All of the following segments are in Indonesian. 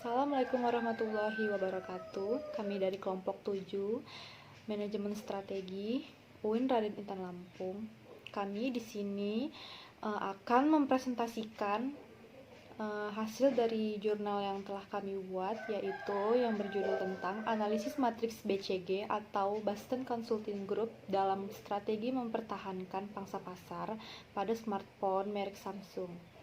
Assalamualaikum warahmatullahi wabarakatuh. Kami dari kelompok 7 Manajemen Strategi UIN Raden Intan Lampung. Kami di sini akan mempresentasikan hasil dari jurnal yang telah kami buat, yaitu yang berjudul tentang analisis matriks BCG atau Boston Consulting Group dalam strategi mempertahankan pangsa pasar pada smartphone merek Samsung.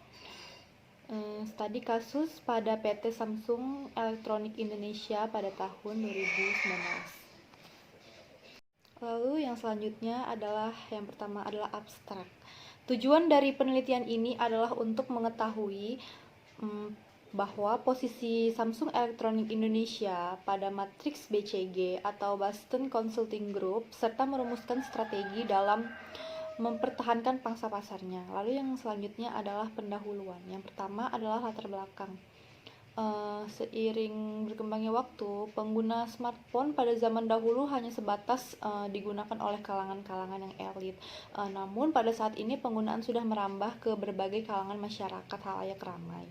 Studi kasus pada PT Samsung Electronics Indonesia pada tahun 2019. Lalu yang selanjutnya yang pertama adalah abstrak. Tujuan dari penelitian ini adalah untuk mengetahui bahwa posisi Samsung Electronics Indonesia pada matriks BCG atau Boston Consulting Group serta merumuskan strategi dalam mempertahankan pangsa pasarnya. Lalu yang selanjutnya adalah pendahuluan. Yang pertama adalah latar belakang. Seiring berkembangnya waktu, pengguna smartphone pada zaman dahulu hanya sebatas digunakan oleh kalangan-kalangan yang elit. Namun pada saat ini penggunaan sudah merambah ke berbagai kalangan masyarakat halayak ramai,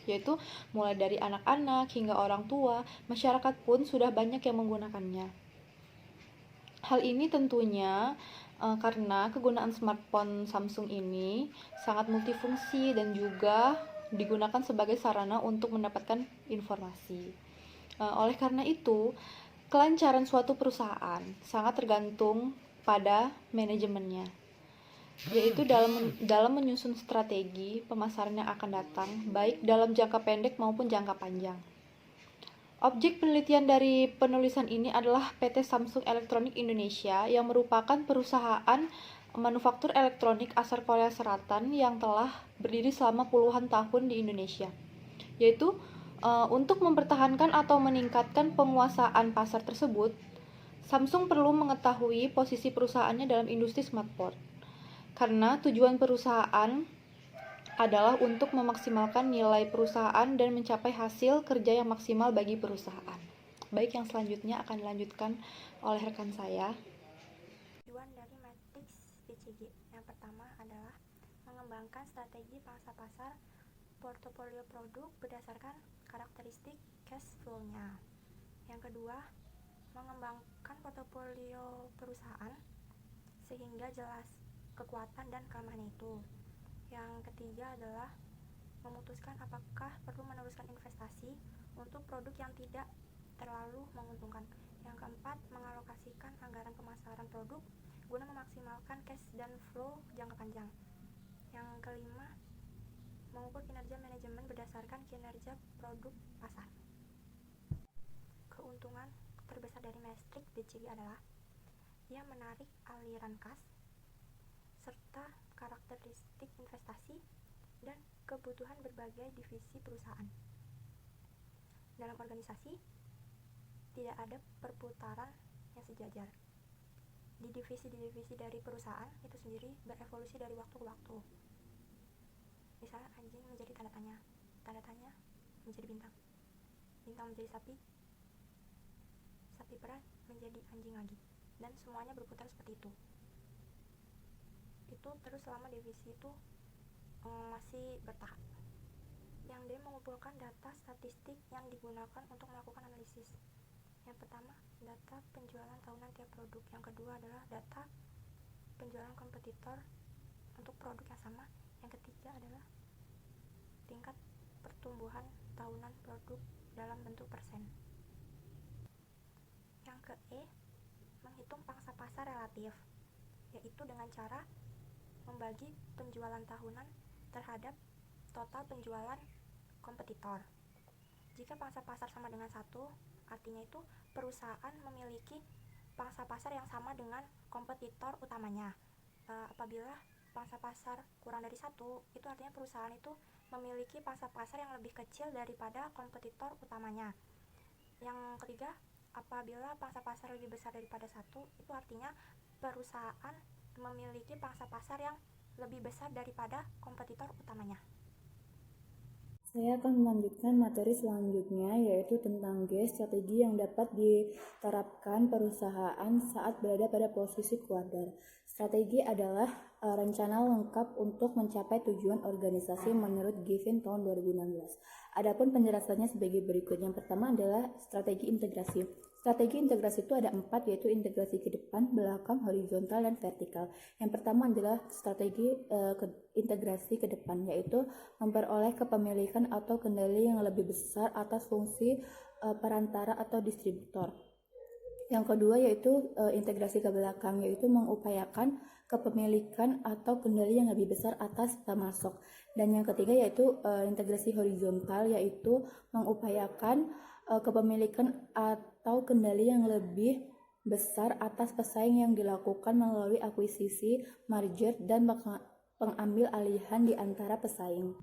yaitu mulai dari anak-anak hingga orang tua. Masyarakat pun sudah banyak yang menggunakannya. Hal ini tentunya karena kegunaan smartphone Samsung ini sangat multifungsi dan juga digunakan sebagai sarana untuk mendapatkan informasi. Oleh karena itu, kelancaran suatu perusahaan sangat tergantung pada manajemennya, yaitu dalam menyusun strategi pemasaran yang akan datang, baik dalam jangka pendek maupun jangka panjang. Objek penelitian dari penulisan ini adalah PT Samsung Electronics Indonesia yang merupakan perusahaan manufaktur elektronik asal Korea Selatan yang telah berdiri selama puluhan tahun di Indonesia, yaitu untuk mempertahankan atau meningkatkan penguasaan pasar tersebut, Samsung perlu mengetahui posisi perusahaannya dalam industri smartphone, karena tujuan perusahaan adalah untuk memaksimalkan nilai perusahaan dan mencapai hasil kerja yang maksimal bagi perusahaan. Baik, yang selanjutnya akan dilanjutkan oleh rekan saya. Tujuan dari matriks BCG yang pertama adalah mengembangkan strategi pangsa pasar portofolio produk berdasarkan karakteristik cash flow-nya. Yang kedua, mengembangkan portofolio perusahaan sehingga jelas kekuatan dan kelemahan itu. Yang ketiga adalah memutuskan apakah perlu meneruskan investasi untuk produk yang tidak terlalu menguntungkan. Yang keempat, mengalokasikan anggaran pemasaran produk guna memaksimalkan cash dan flow jangka panjang. Yang kelima, mengukur kinerja manajemen berdasarkan kinerja produk pasar. Keuntungan terbesar dari matriks BCG adalah ia menarik aliran kas serta karakteristik investasi dan kebutuhan berbagai divisi perusahaan. Dalam organisasi, tidak ada perputaran yang sejajar. Di divisi-divisi dari perusahaan itu sendiri berevolusi dari waktu ke waktu. Misalnya anjing menjadi tanda tanya menjadi bintang menjadi sapi perah menjadi anjing lagi, dan semuanya berputar seperti itu. Itu terus selama divisi itu masih bertahap. Yang D, mengumpulkan data statistik yang digunakan untuk melakukan analisis. Yang pertama, data penjualan tahunan tiap produk. Yang kedua adalah data penjualan kompetitor untuk produk yang sama. Yang ketiga adalah tingkat pertumbuhan tahunan produk dalam bentuk persen. Yang ke E, menghitung pangsa pasar relatif, yaitu dengan cara membagi penjualan tahunan terhadap total penjualan kompetitor. Jika pangsa pasar sama dengan 1, artinya itu perusahaan memiliki pangsa pasar yang sama dengan kompetitor utamanya. Apabila pangsa pasar kurang dari 1, itu artinya perusahaan itu memiliki pangsa pasar yang lebih kecil daripada kompetitor utamanya. Yang ketiga, apabila pangsa pasar lebih besar daripada 1, itu artinya perusahaan memiliki pangsa pasar yang lebih besar daripada kompetitor utamanya. Saya akan melanjutkan materi selanjutnya, yaitu tentang strategi yang dapat diterapkan perusahaan saat berada pada posisi kuadrat. Strategi adalah rencana lengkap untuk mencapai tujuan organisasi menurut Given tahun 2016. Adapun penjelasannya sebagai berikut. Yang pertama adalah strategi integrasi. Strategi integrasi itu ada 4, yaitu integrasi ke depan, belakang, horizontal, dan vertikal. Yang pertama adalah strategi integrasi ke depan, yaitu memperoleh kepemilikan atau kendali yang lebih besar atas fungsi perantara atau distributor. Yang kedua yaitu integrasi ke belakang, yaitu mengupayakan kepemilikan atau kendali yang lebih besar atas pemasok. Dan yang ketiga yaitu integrasi horizontal, yaitu mengupayakan kepemilikan atau kendali yang lebih besar atas pesaing yang dilakukan melalui akuisisi, merger, dan pengambil alihan di antara pesaing.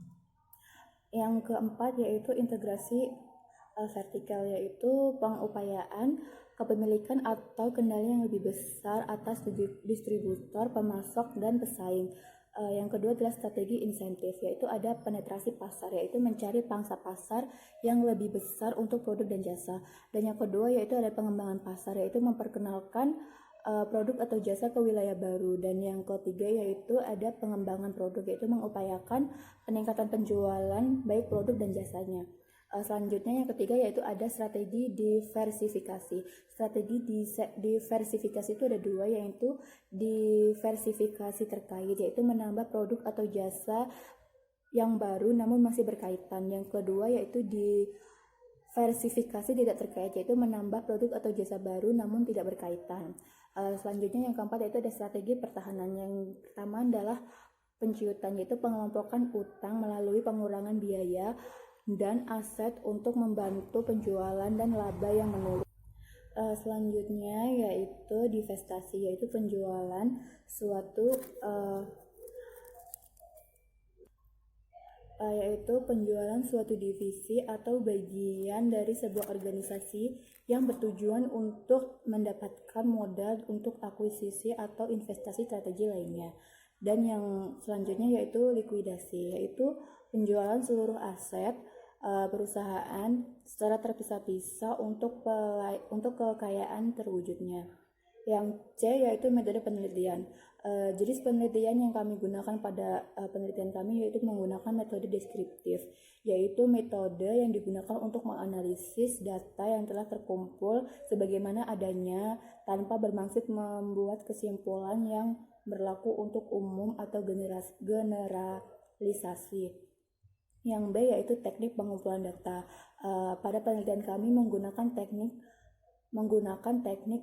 Yang keempat yaitu integrasi vertikal, yaitu pengupayaan kepemilikan atau kendali yang lebih besar atas distributor, pemasok, dan pesaing. Yang kedua adalah strategi insentif, yaitu ada penetrasi pasar, yaitu mencari pangsa pasar yang lebih besar untuk produk dan jasa. Dan yang kedua yaitu ada pengembangan pasar, yaitu memperkenalkan produk atau jasa ke wilayah baru. Dan yang ketiga yaitu ada pengembangan produk, yaitu mengupayakan peningkatan penjualan baik produk dan jasanya. Selanjutnya yang ketiga yaitu ada strategi diversifikasi. Strategi diversifikasi itu ada 2, yaitu diversifikasi terkait, yaitu menambah produk atau jasa yang baru namun masih berkaitan. Yang kedua yaitu diversifikasi tidak terkait, yaitu menambah produk atau jasa baru namun tidak berkaitan. Selanjutnya yang keempat yaitu ada strategi pertahanan. Yang pertama adalah penciutan, yaitu pengelompokan utang melalui pengurangan biaya dan aset untuk membantu penjualan dan laba yang menurun. Selanjutnya yaitu divestasi, yaitu penjualan suatu divisi atau bagian dari sebuah organisasi yang bertujuan untuk mendapatkan modal untuk akuisisi atau investasi strategi lainnya. Dan yang selanjutnya yaitu likuidasi, yaitu penjualan seluruh aset perusahaan secara terpisah-pisah untuk kekayaan terwujudnya. Yang C yaitu metode penelitian. Jenis penelitian yang kami gunakan pada penelitian kami yaitu menggunakan metode deskriptif, yaitu metode yang digunakan untuk menganalisis data yang telah terkumpul sebagaimana adanya tanpa bermaksud membuat kesimpulan yang berlaku untuk umum atau generalisasi. Yang B yaitu teknik pengumpulan data. Pada penelitian kami menggunakan teknik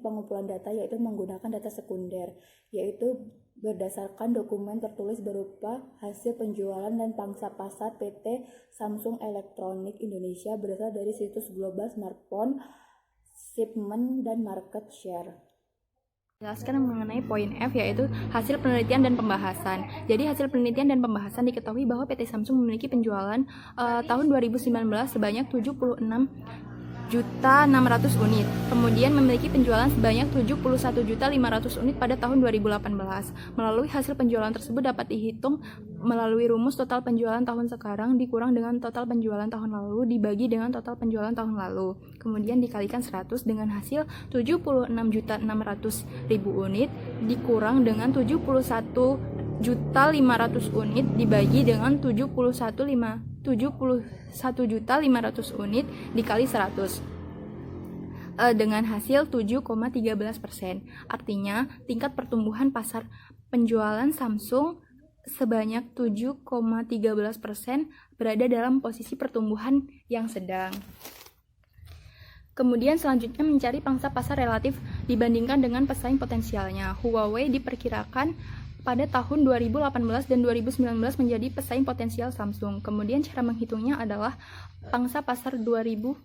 pengumpulan data, yaitu menggunakan data sekunder, yaitu berdasarkan dokumen tertulis berupa hasil penjualan dan pangsa pasar PT Samsung Electronics Indonesia berasal dari situs global smartphone, shipment, dan market share. Jelaskan mengenai poin F, yaitu hasil penelitian dan pembahasan. Jadi hasil penelitian dan pembahasan diketahui bahwa PT Samsung memiliki penjualan tahun 2019 sebanyak 76.600.000 unit. Kemudian memiliki penjualan sebanyak 71.500.000 unit pada tahun 2018. Melalui hasil penjualan tersebut dapat dihitung melalui rumus total penjualan tahun sekarang dikurang dengan total penjualan tahun lalu dibagi dengan total penjualan tahun lalu. Kemudian dikalikan 100 dengan hasil 76.600.000 unit dikurang dengan 71.500.000 unit dibagi dengan 71.500 unit dikali 100 dengan hasil 7,13%. Artinya tingkat pertumbuhan pasar penjualan Samsung sebanyak 7,13% berada dalam posisi pertumbuhan yang sedang. Kemudian selanjutnya mencari pangsa pasar relatif dibandingkan dengan pesaing potensialnya. Huawei diperkirakan pada tahun 2018 dan 2019 menjadi pesaing potensial Samsung. Kemudian cara menghitungnya adalah pangsa pasar 2019,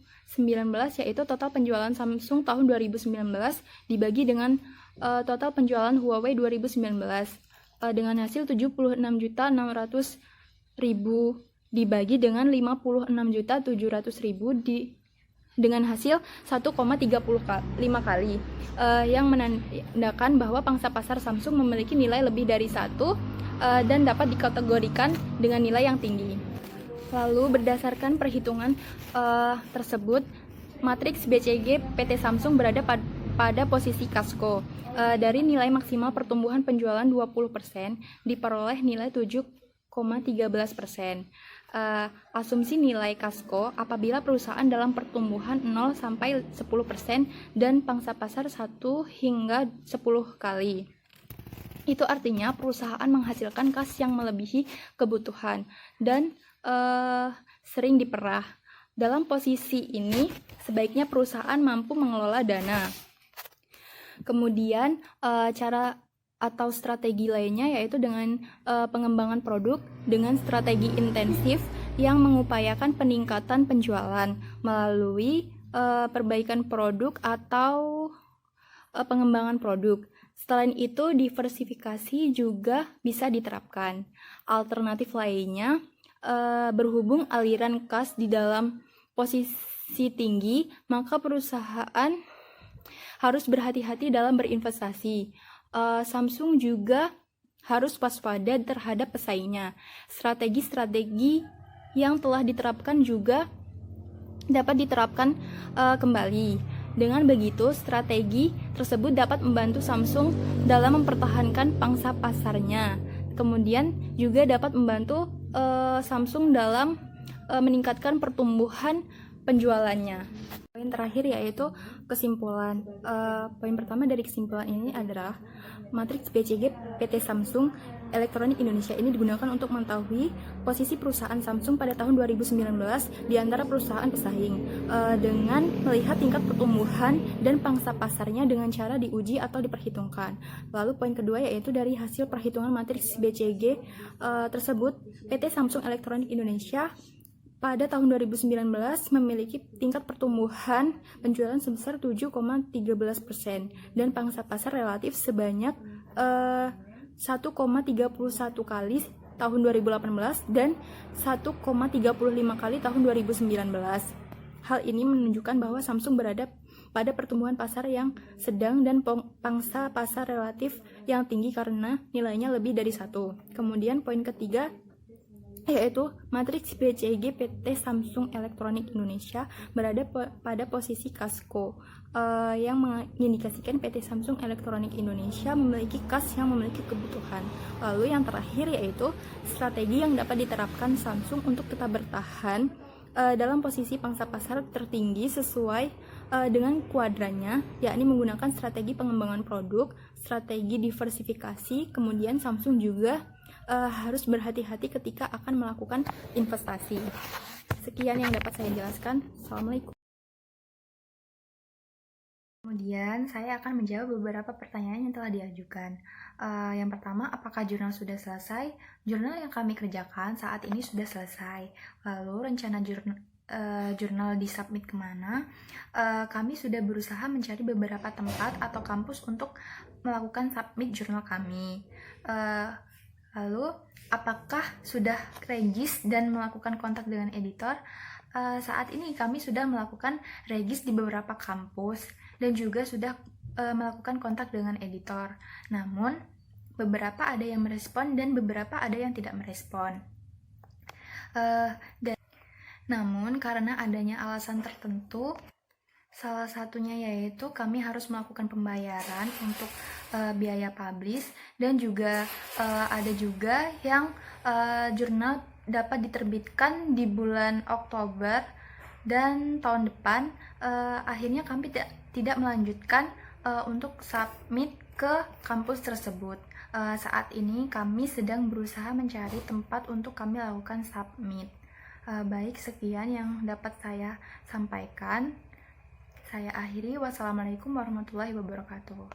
yaitu total penjualan Samsung tahun 2019 dibagi dengan total penjualan Huawei 2019 dengan hasil 76.600.000 dibagi dengan 56.700.000 dengan hasil 1,35 kali, yang menandakan bahwa pangsa pasar Samsung memiliki nilai lebih dari 1 dan dapat dikategorikan dengan nilai yang tinggi. Lalu berdasarkan perhitungan tersebut, matriks BCG PT Samsung berada pada posisi Casco. Dari nilai maksimal pertumbuhan penjualan 20%, diperoleh nilai 7,13%. Asumsi nilai kasko apabila perusahaan dalam pertumbuhan 0 sampai 10% dan pangsa pasar 1 hingga 10 kali. Itu artinya perusahaan menghasilkan kas yang melebihi kebutuhan dan sering diperah. Dalam posisi ini, sebaiknya perusahaan mampu mengelola dana. Kemudian, cara atau strategi lainnya yaitu dengan pengembangan produk dengan strategi intensif yang mengupayakan peningkatan penjualan melalui perbaikan produk atau pengembangan produk. Selain itu, diversifikasi juga bisa diterapkan. Alternatif lainnya, berhubung aliran kas di dalam posisi tinggi, maka perusahaan harus berhati-hati dalam berinvestasi. Samsung juga harus waspada terhadap pesaingnya. Strategi-strategi yang telah diterapkan juga dapat diterapkan kembali. Dengan begitu, strategi tersebut dapat membantu Samsung dalam mempertahankan pangsa pasarnya. Kemudian juga dapat membantu Samsung dalam meningkatkan pertumbuhan penjualannya. Poin terakhir yaitu kesimpulan. Poin pertama dari kesimpulan ini adalah matriks BCG PT Samsung Elektronik Indonesia ini digunakan untuk mengetahui posisi perusahaan Samsung pada tahun 2019 di antara perusahaan pesaing dengan melihat tingkat pertumbuhan dan pangsa pasarnya dengan cara diuji atau diperhitungkan. Lalu poin kedua yaitu dari hasil perhitungan matriks BCG tersebut, PT Samsung Elektronik Indonesia pada tahun 2019 memiliki tingkat pertumbuhan penjualan sebesar 7,13% dan pangsa pasar relatif sebanyak 1,31 kali tahun 2018 dan 1,35 kali tahun 2019. Hal ini menunjukkan bahwa Samsung berada pada pertumbuhan pasar yang sedang dan pangsa pasar relatif yang tinggi karena nilainya lebih dari 1. Kemudian poin ketiga yaitu matriks BCG PT Samsung Elektronik Indonesia berada pada posisi kasko yang mengindikasikan PT Samsung Elektronik Indonesia memiliki kas yang memiliki kebutuhan. Lalu yang terakhir yaitu strategi yang dapat diterapkan Samsung untuk tetap bertahan dalam posisi pangsa pasar tertinggi sesuai dengan kuadrannya, yakni menggunakan strategi pengembangan produk, strategi diversifikasi, kemudian Samsung juga harus berhati-hati ketika akan melakukan investasi. Sekian yang dapat saya jelaskan. Assalamualaikum. Kemudian saya akan menjawab beberapa pertanyaan yang telah diajukan. Yang pertama, apakah jurnal sudah selesai? Jurnal yang kami kerjakan saat ini sudah selesai. Lalu rencana jurnal disubmit kemana? Kami sudah berusaha mencari beberapa tempat atau kampus untuk melakukan submit jurnal kami. Lalu, apakah sudah regis dan melakukan kontak dengan editor? Saat ini kami sudah melakukan regis di beberapa kampus dan juga sudah melakukan kontak dengan editor. Namun, beberapa ada yang merespon dan beberapa ada yang tidak merespon. Namun, karena adanya alasan tertentu, salah satunya yaitu kami harus melakukan pembayaran untuk biaya publish dan juga ada juga yang jurnal dapat diterbitkan di bulan Oktober dan tahun depan. Akhirnya kami tidak melanjutkan untuk submit ke kampus tersebut. Saat ini kami sedang berusaha mencari tempat untuk kami lakukan submit. Baik, sekian yang dapat saya sampaikan. Saya akhiri. Wassalamualaikum warahmatullahi wabarakatuh.